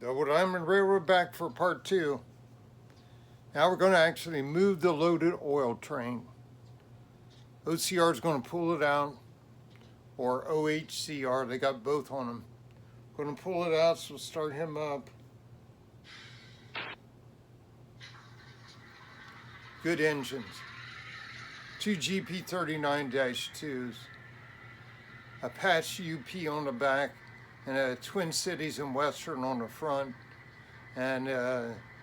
Double Diamond Railroad back for part two. Now we're going to actually move the loaded oil train. OCR is going to pull it out, or OHCR, they got both on them. Going to pull it out, so start him up. Good engines. Two GP39-2s, a Patch UP on the back, and a Twin Cities and Western on the front, and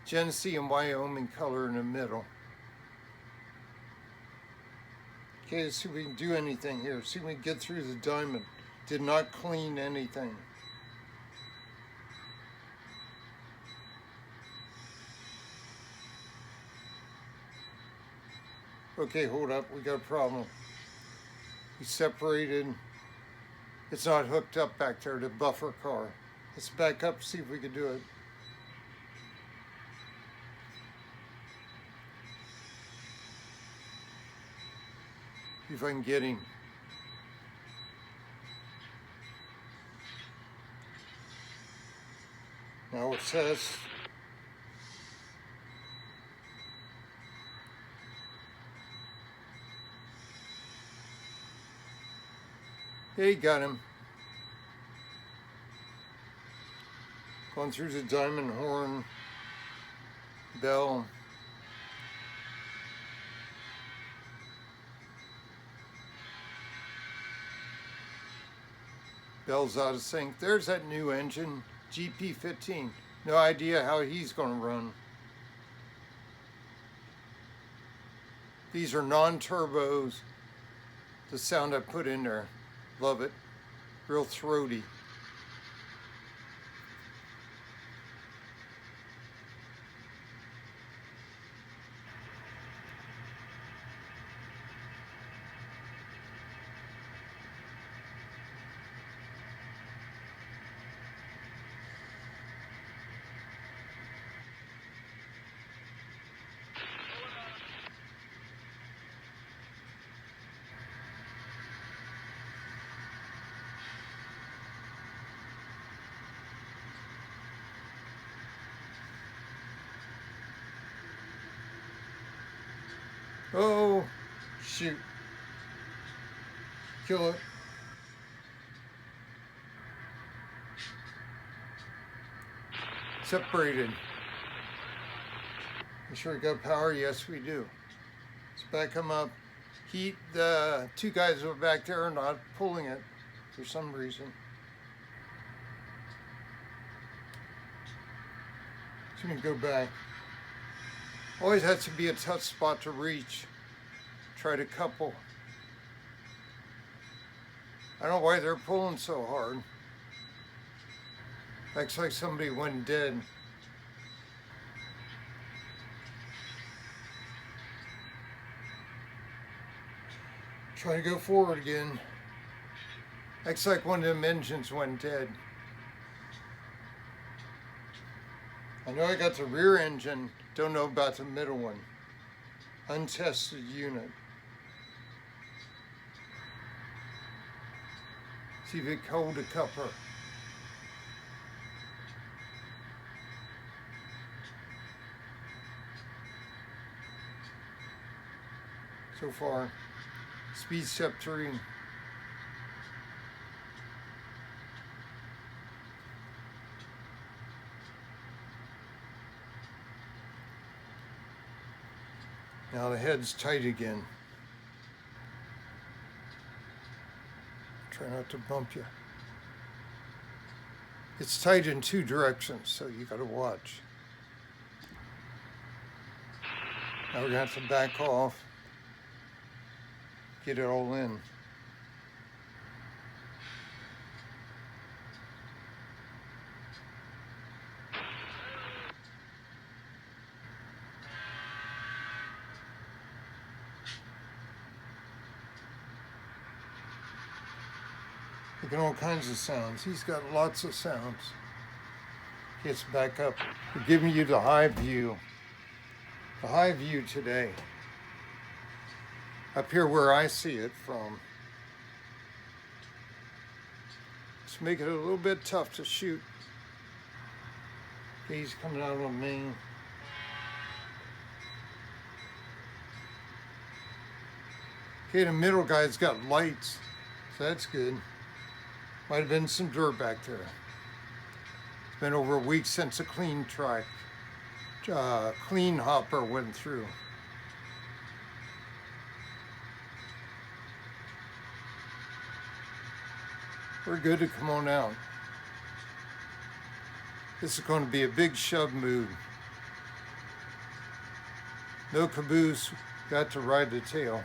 Genesee and Wyoming color in the middle. Okay, let's see if we can do anything here. See if we can get through the diamond. Did not clean anything. Okay, hold up, we got a problem. We separated. It's not hooked up back there, the buffer car. Let's back up, see if we can do it. See if I can get him. Now it says hey, got him. Going through the diamond horn bell. Bell's out of sync. There's that new engine, GP15. No idea how he's going to run. These are non-turbos. The sound I put in there. Love it. Real throaty. Oh, shoot. Kill it. Separated. Make sure we got power? Yes, we do. Let's back him up. Heat, the two guys who are back there are not pulling it for some reason. So we can go back. Always has to be a tough spot to reach. Try to couple. I don't know why they're pulling so hard. Acts like somebody went dead. Try to go forward again. Acts like one of them engines went dead. I know I got the rear engine, don't know about the middle one. Untested unit. See if it can hold a coupler. So far, speed step 3. Now the head's tight again. Try not to bump you. It's tight in two directions, so you gotta watch. Now we're gonna have to back off, get it all in. Making all kinds of sounds. He's got lots of sounds. Gets back up. We're giving you the high view. The high view today. Up here where I see it from. Let's make it a little bit tough to shoot. He's coming out on main. Okay, the middle guy's got lights, so that's good. Might have been some dirt back there. It's been over a week since a clean hopper went through. We're good to come on out. This is going to be a big shove mood. No caboose, got to ride the tail.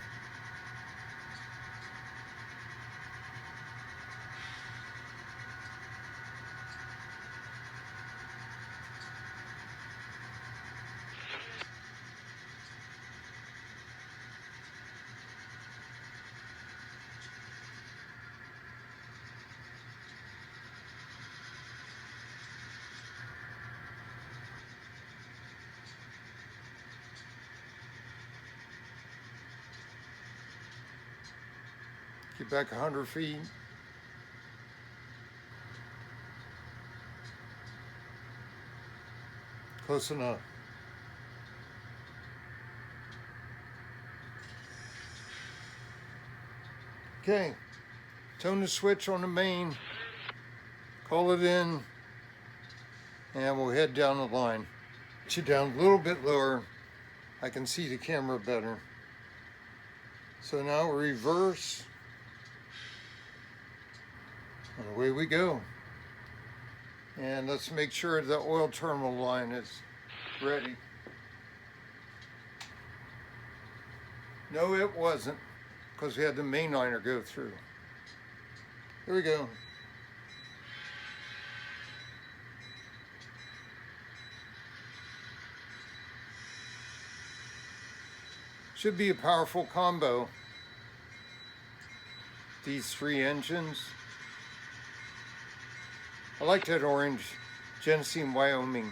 Get back 100 feet. Close enough. Okay, tone the switch on the main, call it in, and we'll head down the line. Get you down a little bit lower. I can see the camera better. So now reverse, and away we go. And let's make sure the oil terminal line is ready. No, it wasn't, because we had the mainliner go through. Here we go. Should be a powerful combo. These three engines. I like that orange Genesee, Wyoming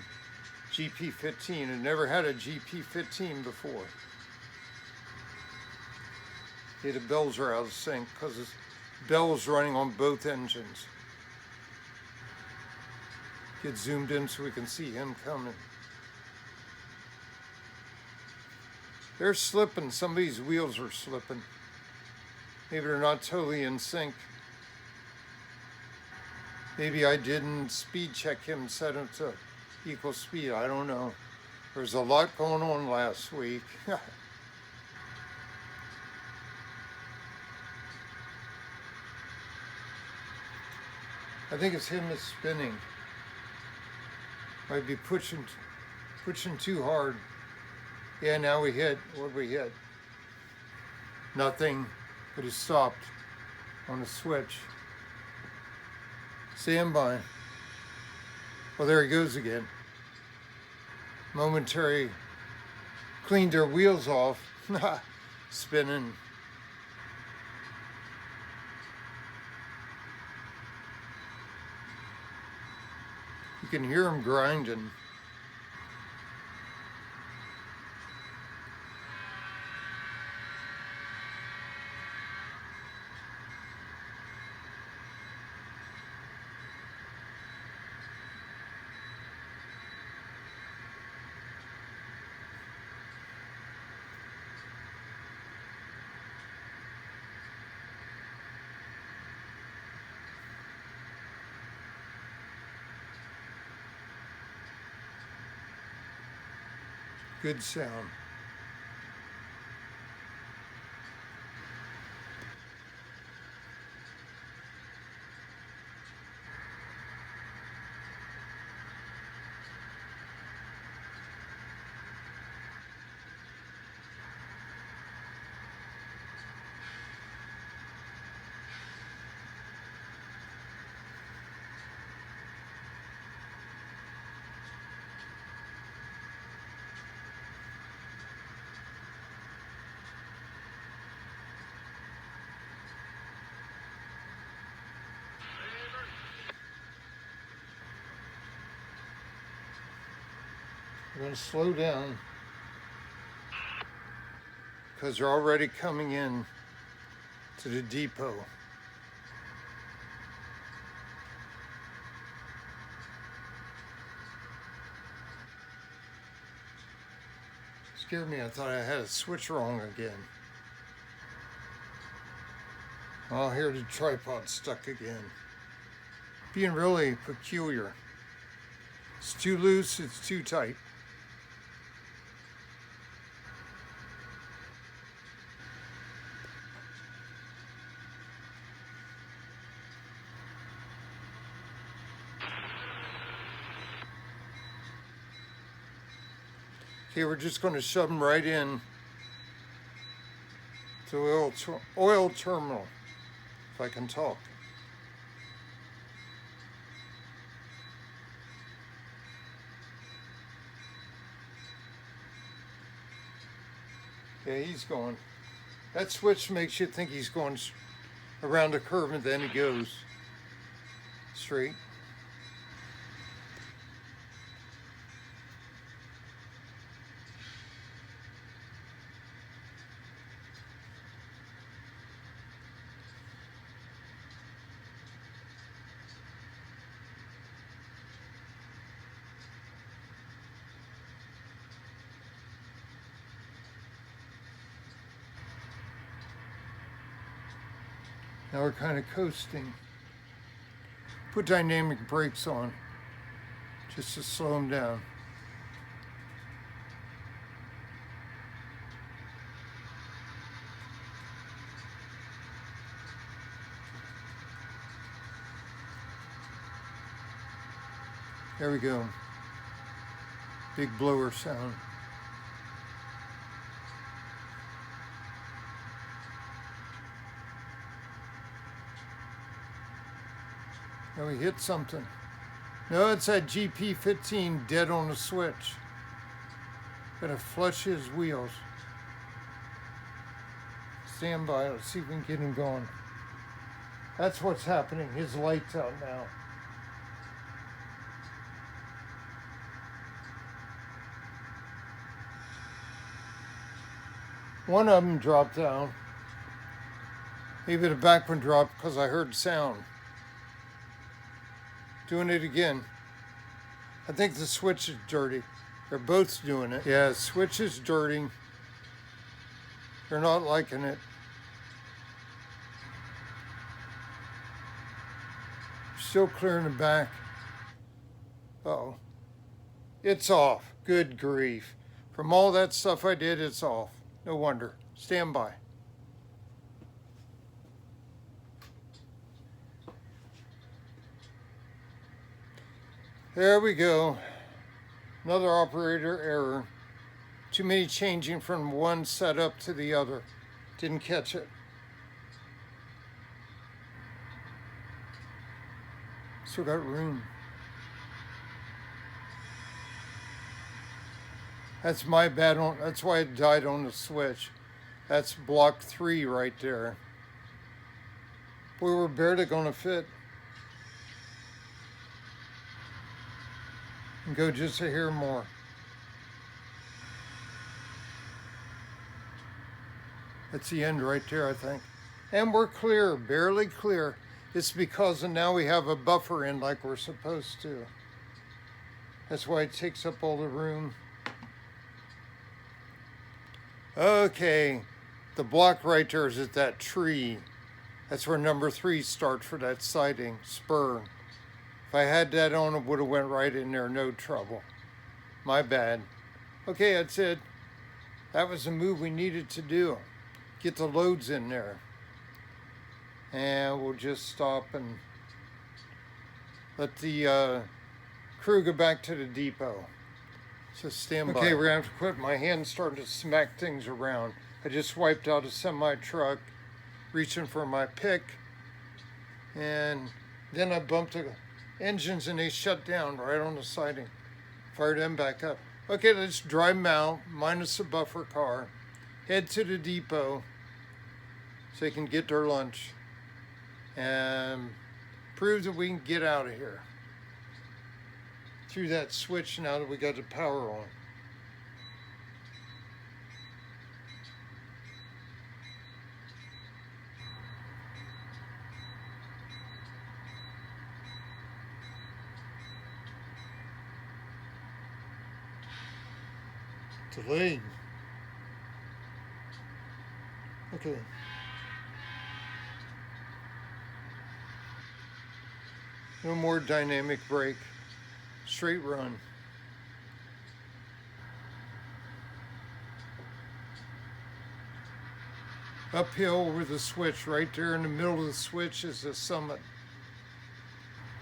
GP15. I never had a GP15 before. Yeah, the bells are out of sync because the bells running on both engines. Get zoomed in so we can see him coming. They're slipping. Some of these wheels are slipping. Maybe they're not totally in sync. Maybe I didn't speed check him and set him to equal speed. I don't know. There's a lot going on last week. I think it's him that's spinning. Might be pushing too hard. Yeah, now we hit. What did we hit? Nothing, but he stopped on the switch. Stand by. Well, there he goes again. Momentary, cleaned their wheels off. Spinning. You can hear him grinding. Good sound. We're going to slow down because they're already coming in to the depot. Scared me. I thought I had a switch wrong again. Oh, here the tripod stuck again. Being really peculiar. It's too loose, it's too tight. Okay, we're just going to shove them right in to the oil terminal, if I can talk. Okay, he's going. That switch makes you think he's going around the curve, and then he goes straight. Now we're kind of coasting. Put dynamic brakes on just to slow them down. There we go. Big blower sound. Now we hit something. No, it's that GP15 dead on the switch. Gotta flush his wheels. Stand by, let's see if we can get him going. That's what's happening. His light's out now. One of them dropped down. Maybe the back one dropped because I heard sound. Doing it again. I think the switch is dirty. They're both doing it. Yeah, the switch is dirty. They're not liking it. Still clearing the back. Uh-oh. It's off. Good grief. From all that stuff I did, it's off. No wonder. Stand by. There we go. Another operator error. Too many changing from one setup to the other. Didn't catch it. Still got room. That's my bad on, that's why it died on the switch. That's block 3 right there. We were barely gonna fit. And go just a hair more. That's the end right there, I think. And we're clear, barely clear. It's because now we have a buffer in like we're supposed to. That's why it takes up all the room. Okay, the block right there is at that tree. That's where number 3 starts for that siding, spur. If I had that on, it would have went right in there, no trouble. My bad. Okay, that's it. That was the move we needed to do. Get the loads in there. And we'll just stop and let the crew go back to the depot. So stand by. Okay, we're gonna have to quit. My hand's starting to smack things around. I just wiped out a semi-truck, reaching for my pick, and then I bumped the engines and they shut down right on the siding. Fired them back up. Okay, let's drive them out, minus the buffer car, head to the depot so they can get their lunch and prove that we can get out of here through that switch now that we got the power on. Delayed. Okay. No more dynamic brake. Straight run. Uphill over the switch. Right there in the middle of the switch is the summit,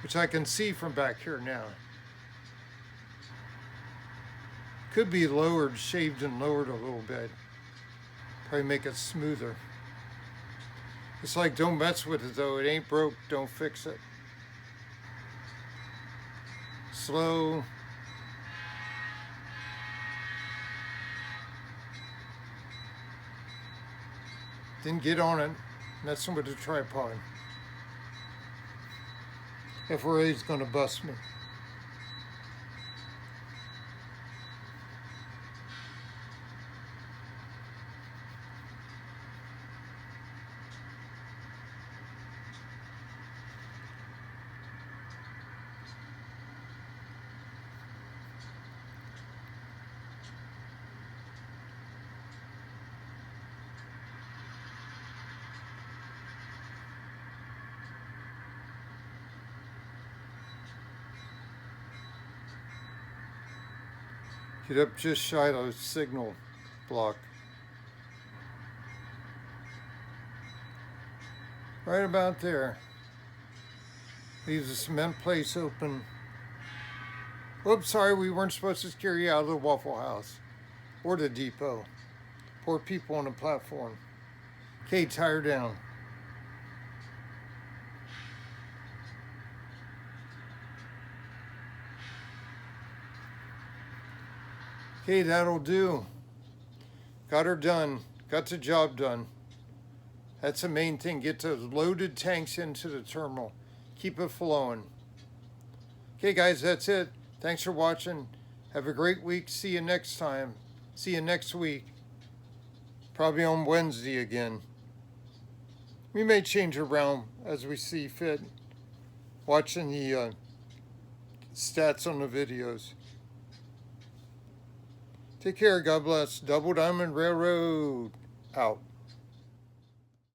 which I can see from back here now. Could be lowered, shaved and lowered a little bit. Probably make it smoother. It's like, don't mess with it though. It ain't broke, don't fix it. Slow. Didn't get on it, messing with the tripod. FRA's gonna bust me. Get up just shy of the signal block. Right about there. Leaves the cement place open. Oops, sorry, we weren't supposed to scare you out of the Waffle House or the depot. Poor people on the platform. Okay, tire down. Okay, that'll do. Got her done. Got the job done. That's the main thing. Get those loaded tanks into the terminal. Keep it flowing. Okay, guys, that's it. Thanks for watching. Have a great week. See you next time. See you next week. Probably on Wednesday again. We may change around as we see fit. Watching the stats on the videos. Take care. God bless. Double Diamond Railroad out.